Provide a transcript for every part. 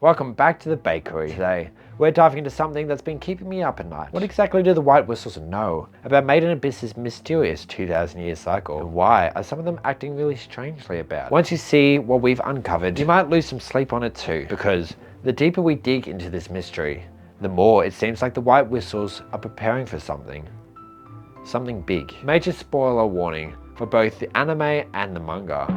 Welcome back to the bakery. Today, we're diving into something that's been keeping me up at night. What exactly do the White Whistles know about Made in Abyss's mysterious 2,000-year cycle? And why are some of them acting really strangely about it? Once you see what we've uncovered, you might lose some sleep on it too, because the deeper we dig into this mystery, the more it seems like the White Whistles are preparing for something big. Major spoiler warning for both the anime and the manga.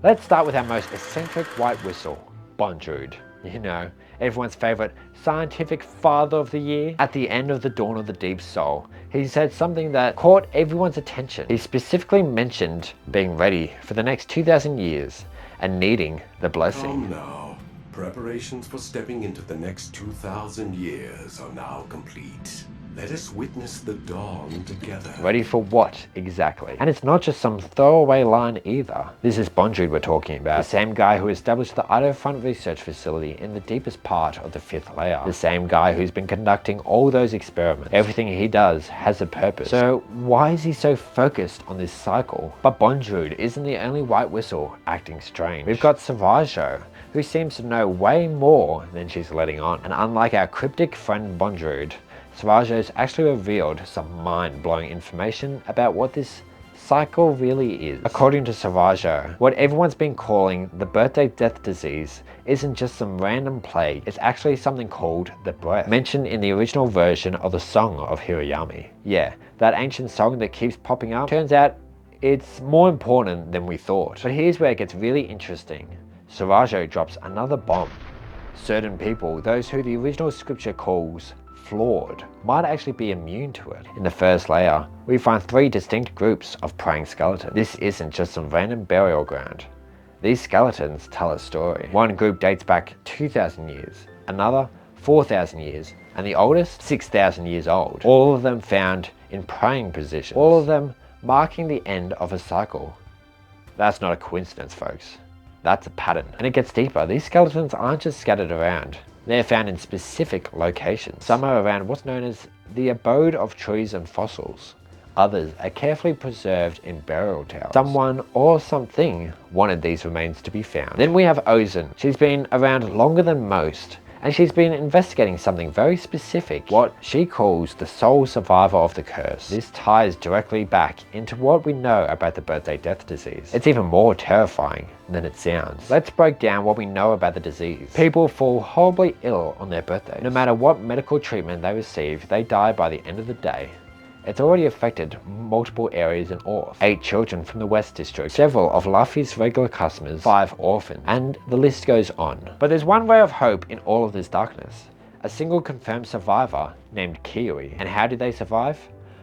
Let's start with our most eccentric white whistle, Bondrewd. You know, everyone's favorite scientific father of the year. At the end of the Dawn of the Deep Soul, he said something that caught everyone's attention. He specifically mentioned being ready for the next 2,000 years and needing the blessing. Come now. Preparations for stepping into the next 2,000 years are now complete. Let us witness the dawn together. Ready for what, exactly? And it's not just some throwaway line either. This is Bondrewd we're talking about. The same guy who established the Idaho Front Research Facility in the deepest part of the 5th layer. The same guy who's been conducting all those experiments. Everything he does has a purpose. So why is he so focused on this cycle? But Bondrewd isn't the only white whistle acting strange. We've got Srajo, who seems to know way more than she's letting on. And unlike our cryptic friend Bondrewd, Srajo's actually revealed some mind-blowing information about what this cycle really is. According to Srajo, what everyone's been calling the birthday death disease isn't just some random plague, it's actually something called the breath, mentioned in the original version of the Song of Hariyomari. Yeah, that ancient song that keeps popping up, turns out it's more important than we thought. But here's where it gets really interesting. Srajo drops another bomb. Certain people, those who the original scripture calls flawed, might actually be immune to it. In the first layer, we find 3 distinct groups of praying skeletons. This isn't just some random burial ground. These skeletons tell a story. One group dates back 2,000 years, another 4,000 years, and the oldest 6,000 years old. All of them found in praying positions. All of them marking the end of a cycle. That's not a coincidence, folks. That's a pattern. And it gets deeper. These skeletons aren't just scattered around. They're found in specific locations. Some are around what's known as the abode of trees and fossils. Others are carefully preserved in burial towers. Someone or something wanted these remains to be found. Then we have Ozen. She's been around longer than most, and she's been investigating something very specific, what she calls the sole survivor of the curse. This ties directly back into what we know about the birthday death disease. It's even more terrifying than it sounds. Let's break down what we know about the disease. People fall horribly ill on their birthday. No matter what medical treatment they receive, they die by the end of the day. It's already affected multiple areas in Orth. 8 children from the West District, several of Luffy's regular customers, 5 orphans, and the list goes on. But there's one ray of hope in all of this darkness. A single confirmed survivor named Kiwi. And how did they survive?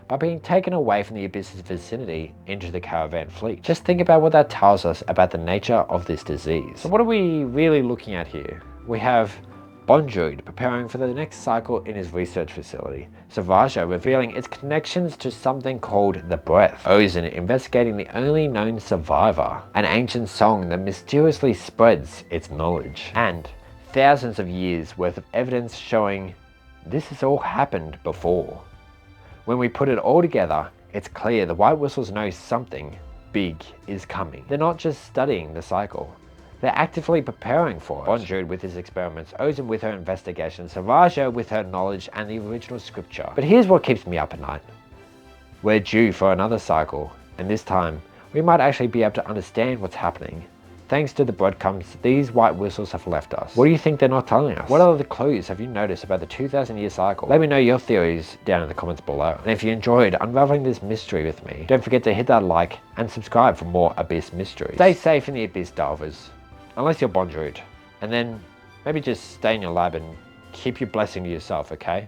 By being taken away from the Abyss's vicinity into the caravan fleet. Just think about what that tells us about the nature of this disease. So what are we really looking at here? We have Bondrewd preparing for the next cycle in his research facility. Srajo revealing its connections to something called the breath. Ozen investigating the only known survivor. An ancient song that mysteriously spreads its knowledge. And thousands of years worth of evidence showing this has all happened before. When we put it all together, it's clear the White Whistles know something big is coming. They're not just studying the cycle. They're actively preparing for it. Bondrewd with his experiments, Ozen with her investigations, Srajo with her knowledge and the original scripture. But here's what keeps me up at night. We're due for another cycle, and this time, we might actually be able to understand what's happening, thanks to the breadcrumbs these white whistles have left us. What do you think they're not telling us? What other clues have you noticed about the 2,000-year cycle? Let me know your theories down in the comments below. And if you enjoyed unraveling this mystery with me, don't forget to hit that like and subscribe for more Abyss mysteries. Stay safe in the Abyss, Delvers. Unless you're Bondrewd. And then maybe just stay in your lab and keep your blessing to yourself, okay?